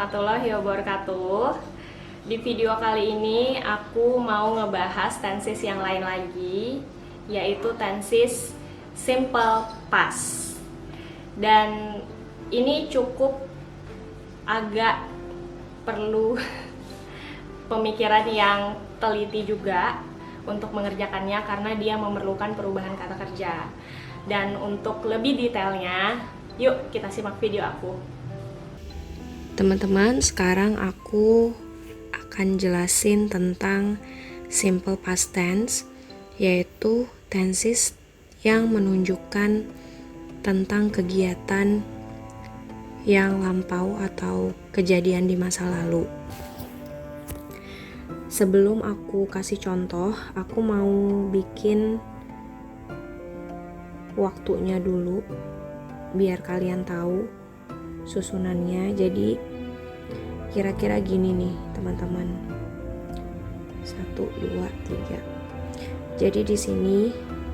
warahmatullahi wabarakatuh. Di video kali ini aku mau ngebahas tenses yang lain lagi, yaitu tenses simple past. Dan ini cukup agak perlu pemikiran yang teliti juga untuk mengerjakannya karena dia memerlukan perubahan kata kerja. Dan untuk lebih detailnya, yuk kita simak video aku. Teman-teman, sekarang aku akan jelasin tentang simple past tense, yaitu tenses yang menunjukkan tentang kegiatan yang lampau atau kejadian di masa lalu. Sebelum aku kasih contoh, aku mau bikin waktunya dulu biar kalian tahu susunannya. Jadi kira-kira gini nih teman-teman, 1, 2, 3. Jadi di sini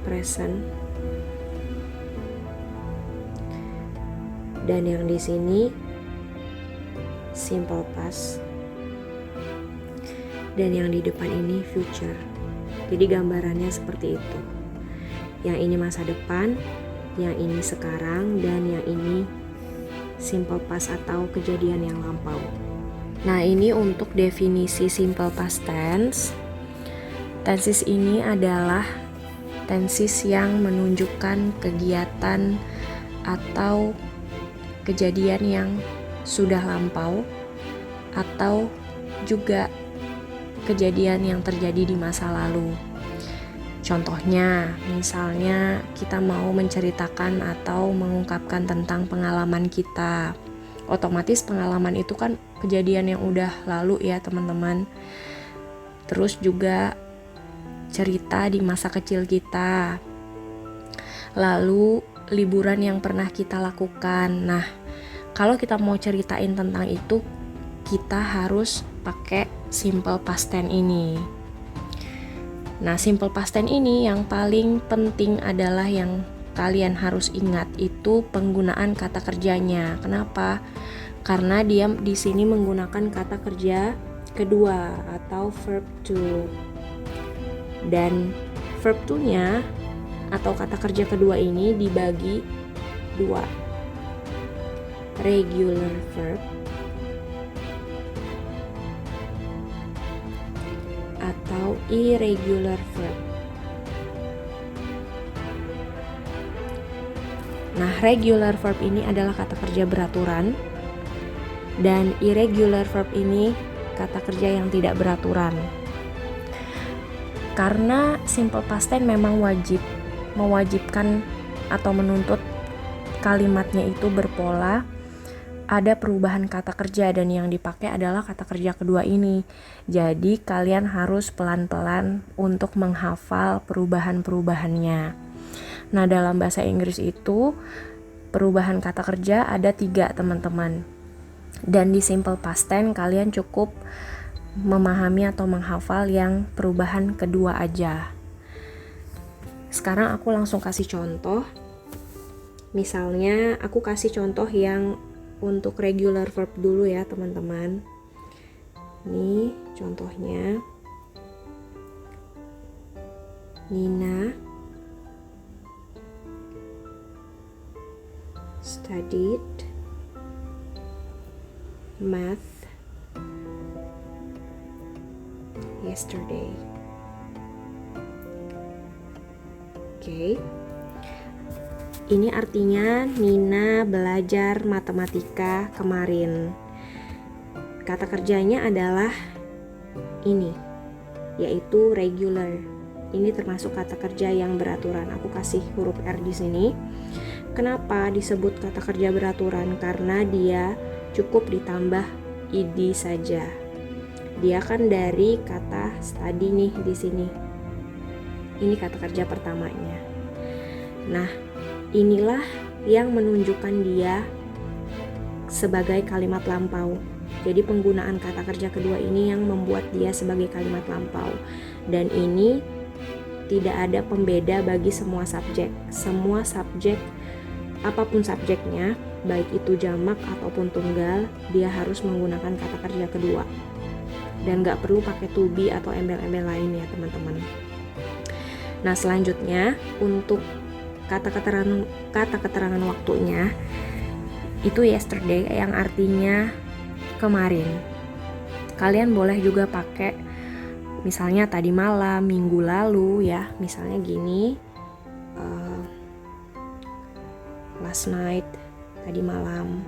present, dan yang di sini simple past, dan yang di depan ini future. Jadi gambarannya seperti itu. Yang ini masa depan, yang ini sekarang, dan yang ini simple past atau kejadian yang lampau. Nah, ini untuk definisi simple past tense. Tenses ini adalah tenses yang menunjukkan kegiatan atau kejadian yang sudah lampau atau juga kejadian yang terjadi di masa lalu. Contohnya, misalnya kita mau menceritakan atau mengungkapkan tentang pengalaman kita. Otomatis pengalaman itu kan kejadian yang udah lalu ya teman-teman. Terus juga cerita di masa kecil kita. Lalu liburan yang pernah kita lakukan. Nah, kalau kita mau ceritain tentang itu, kita harus pakai simple past tense ini. Nah, simple past tense ini yang paling penting adalah yang kalian harus ingat itu penggunaan kata kerjanya. Kenapa? Karena dia di sini menggunakan kata kerja kedua atau verb to. Dan verb to-nya atau kata kerja kedua ini dibagi dua. Regular verb atau irregular verb. Nah, regular verb ini adalah kata kerja beraturan, dan irregular verb ini kata kerja yang tidak beraturan. Karena simple past tense memang mewajibkan atau menuntut kalimatnya itu berpola, ada perubahan kata kerja dan yang dipakai adalah kata kerja kedua ini. Jadi kalian harus pelan-pelan untuk menghafal perubahan-perubahannya. Nah, dalam bahasa Inggris itu perubahan kata kerja ada 3 teman-teman. Dan di simple past tense kalian cukup memahami atau menghafal yang perubahan kedua aja. Sekarang aku langsung kasih contoh. Misalnya aku kasih contoh yang untuk regular verb dulu ya teman-teman. Ini contohnya. Nina studied math yesterday. Oke. Ini artinya Nina belajar matematika kemarin. Kata kerjanya adalah ini, yaitu regular. Ini termasuk kata kerja yang beraturan. Aku kasih huruf R di sini. Kenapa disebut kata kerja beraturan? Karena dia cukup ditambah id saja. Dia kan dari kata study nih di sini. Ini kata kerja pertamanya. Nah, inilah yang menunjukkan dia sebagai kalimat lampau. Jadi penggunaan kata kerja kedua ini yang membuat dia sebagai kalimat lampau. Dan ini tidak ada pembeda bagi semua subjek. Semua subjek, apapun subjeknya, baik itu jamak ataupun tunggal, dia harus menggunakan kata kerja kedua. Dan nggak perlu pakai to be atau embel-embel lain ya teman-teman. Nah selanjutnya untuk kata keterangan waktunya itu yesterday yang artinya kemarin. Kalian boleh juga pakai misalnya tadi malam, minggu lalu ya, misalnya gini, last night, tadi malam.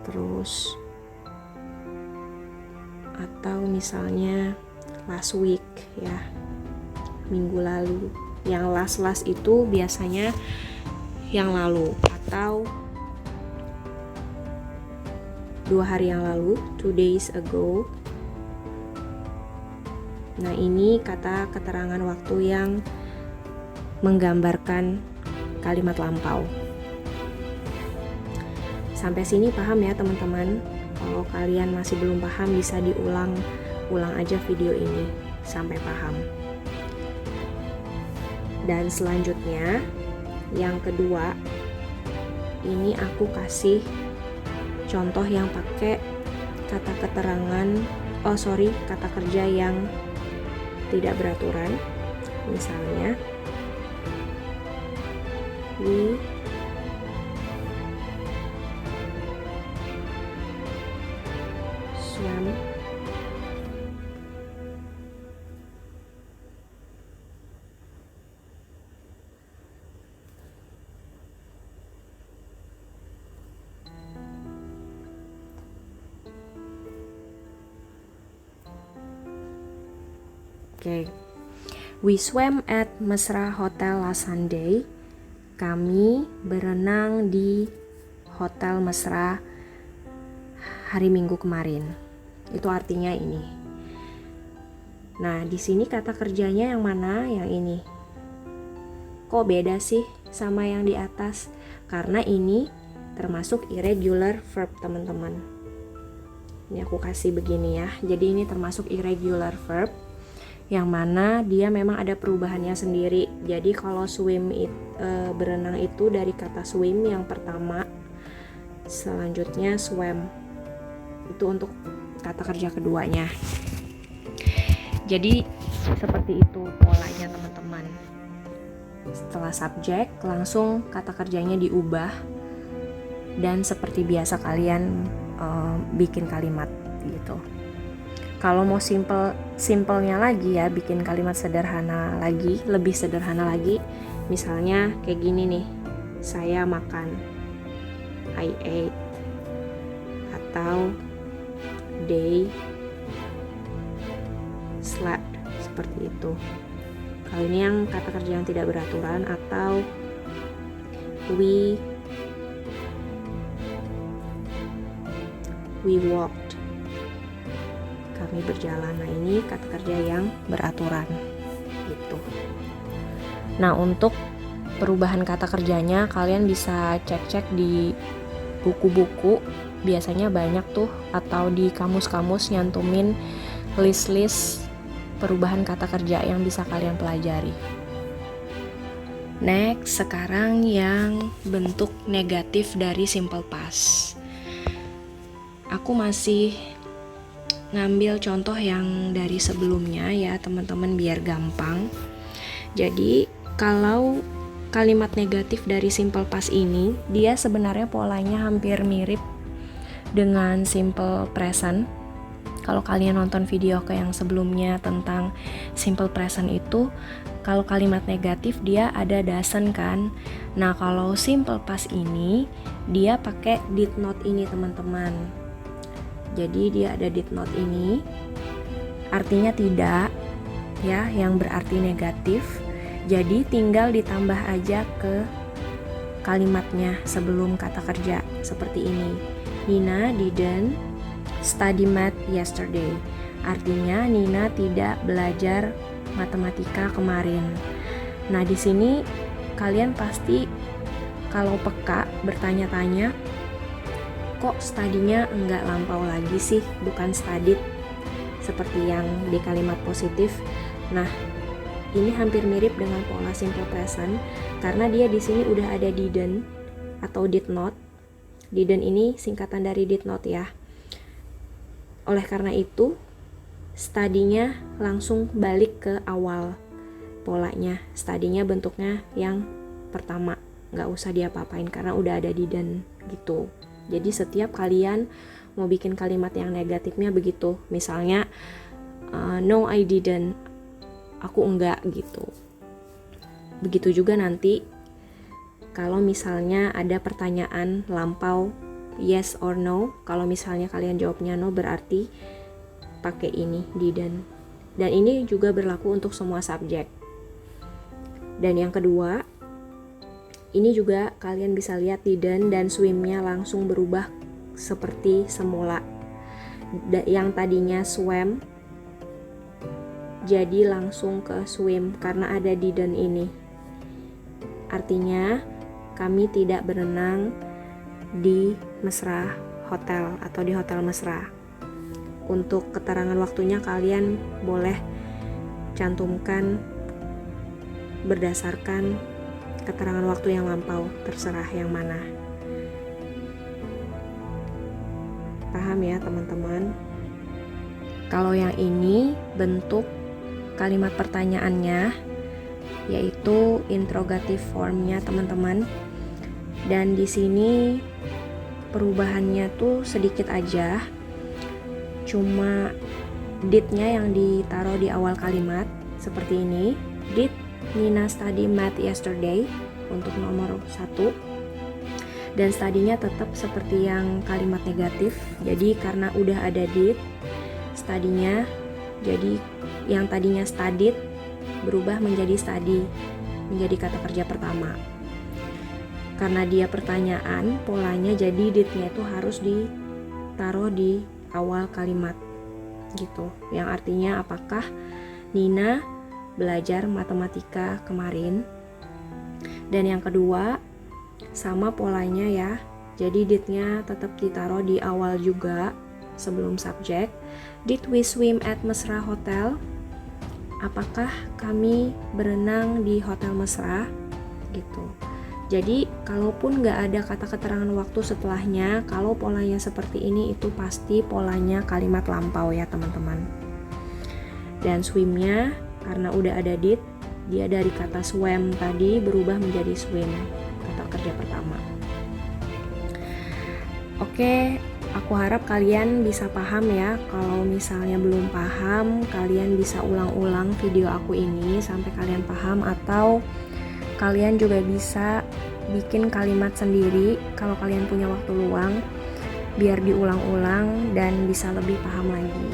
Terus atau misalnya last week ya, minggu lalu. Yang last itu biasanya yang lalu, atau 2 hari yang lalu, 2 days ago. Nah ini kata keterangan waktu yang menggambarkan kalimat lampau. Sampai sini paham ya teman-teman? Kalau kalian masih belum paham bisa diulang aja video ini sampai paham. Dan selanjutnya yang kedua, ini aku kasih contoh yang pakai kata kerja yang tidak beraturan. Misalnya we swam We swam at Mesra Hotel last Sunday. Kami berenang di Hotel Mesra hari Minggu kemarin. Itu artinya ini. Nah, di sini kata kerjanya yang mana? Yang ini. Kok beda sih sama yang di atas? Karena ini termasuk irregular verb, teman-teman. Ini aku kasih begini ya. Jadi ini termasuk irregular verb, yang mana dia memang ada perubahannya sendiri. Jadi kalau berenang itu dari kata swim yang pertama, selanjutnya swam. Itu untuk kata kerja keduanya. Jadi seperti itu polanya teman-teman. Setelah subjek langsung kata kerjanya diubah, dan seperti biasa kalian bikin kalimat gitu. Kalau mau simpelnya lagi ya, bikin kalimat sederhana lagi, lebih sederhana lagi, misalnya kayak gini nih, saya makan, I ate, atau they slept, seperti itu. Kalau ini yang kata kerja yang tidak beraturan, atau we walked, kami berjalan. Nah ini kata kerja yang beraturan gitu. Nah untuk perubahan kata kerjanya kalian bisa cek-cek di buku-buku, biasanya banyak tuh, atau di kamus-kamus nyantumin list-list perubahan kata kerja yang bisa kalian pelajari. Next, sekarang yang bentuk negatif dari simple past. Aku masih ngambil contoh yang dari sebelumnya ya teman-teman, biar gampang. Jadi kalau kalimat negatif dari simple past ini, dia sebenarnya polanya hampir mirip dengan simple present. Kalau kalian nonton video yang sebelumnya tentang simple present itu, kalau kalimat negatif dia ada doesn't kan. Nah kalau simple past ini dia pakai did not ini teman-teman. Jadi dia ada did not ini, artinya tidak ya, yang berarti negatif. Jadi tinggal ditambah aja ke kalimatnya sebelum kata kerja, seperti ini. Nina didn't study math yesterday. Artinya Nina tidak belajar matematika kemarin. Nah, di sini kalian pasti kalau peka bertanya-tanya, kok studinya enggak lampau lagi sih, bukan studied seperti yang di kalimat positif. Nah, ini hampir mirip dengan pola simple present karena dia di sini udah ada didn't atau did not. Didn't ini singkatan dari did not ya. Oleh karena itu, study-nya langsung balik ke awal polanya. Study-nya bentuknya yang pertama, nggak usah diapa-apain karena udah ada didn't gitu. Jadi setiap kalian mau bikin kalimat yang negatifnya begitu, misalnya no I didn't, aku enggak gitu. Begitu juga nanti kalau misalnya ada pertanyaan lampau yes or no, kalau misalnya kalian jawabnya no berarti pakai ini didn't. Dan ini juga berlaku untuk semua subjek. Dan yang kedua, ini juga kalian bisa lihat didn't dan swim-nya langsung berubah seperti semula. Yang tadinya swam jadi langsung ke swim karena ada didn't ini. Artinya kami tidak berenang di Mesra Hotel atau di Hotel Mesra. Untuk keterangan waktunya kalian boleh cantumkan berdasarkan keterangan waktu yang lampau, terserah yang mana. Paham ya teman-teman? Kalau yang ini bentuk kalimat pertanyaannya yaitu interrogative formnya teman-teman. Dan di sini perubahannya tuh sedikit aja. Cuma did-nya yang ditaruh di awal kalimat seperti ini. Did Nina study math yesterday untuk nomor 1. Dan study-nya tetap seperti yang kalimat negatif. Jadi karena udah ada did, study-nya jadi yang tadinya studied berubah menjadi study, menjadi kata kerja pertama. Karena dia pertanyaan, polanya jadi did-nya itu harus ditaruh di awal kalimat gitu. Yang artinya apakah Nina belajar matematika kemarin. Dan yang kedua sama polanya ya, jadi did-nya tetap ditaruh di awal juga sebelum subjek. Did we swim at Mesra Hotel? Apakah kami berenang di Hotel Mesra gitu. Jadi kalaupun nggak ada kata keterangan waktu setelahnya, kalau polanya seperti ini itu pasti polanya kalimat lampau ya teman-teman. Dan swim-nya karena udah ada did, dia dari kata swam tadi berubah menjadi swim, kata kerja pertama. Oke, aku harap kalian bisa paham ya. Kalau misalnya belum paham, kalian bisa ulang-ulang video aku ini sampai kalian paham, atau kalian juga bisa bikin kalimat sendiri kalau kalian punya waktu luang biar diulang-ulang dan bisa lebih paham lagi.